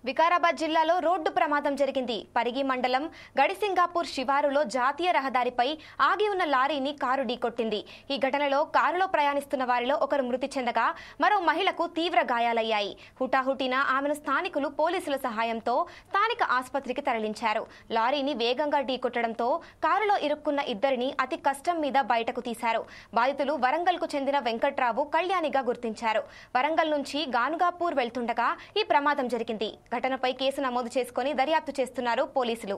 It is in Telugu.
వికారాబాద్ జిల్లాలో రోడ్డు ప్రమాదం జరిగింది. పరిగి మండలం గడిసింగాపూర్ శివారులో జాతీయ రహదారిపై ఆగి ఉన్న లారీని కారు ఢీకొట్టింది. ఈ ఘటనలో కారులో ప్రయాణిస్తున్న వారిలో ఒకరు మృతి చెందగా మరో మహిళకు తీవ్ర గాయాలయ్యాయి. హుటాహుటిన ఆమెను స్థానికులు పోలీసుల సహాయంతో స్థానిక ఆసుపత్రికి తరలించారు. లారీని వేగంగా ఢీకొట్టడంతో కారులో ఇరుక్కున్న ఇద్దరిని అతి కష్టం మీద బయటకు తీశారు. బాధితులు వరంగల్కు చెందిన వెంకట్రావు, కళ్యాణిగా గుర్తించారు. వరంగల్ నుంచి గానుగాపూర్ వెళ్తుండగా ఈ ప్రమాదం జరిగింది. ఘటనపై కేసు నమోదు చేసుకుని దర్యాప్తు చేస్తున్నారు పోలీసులు.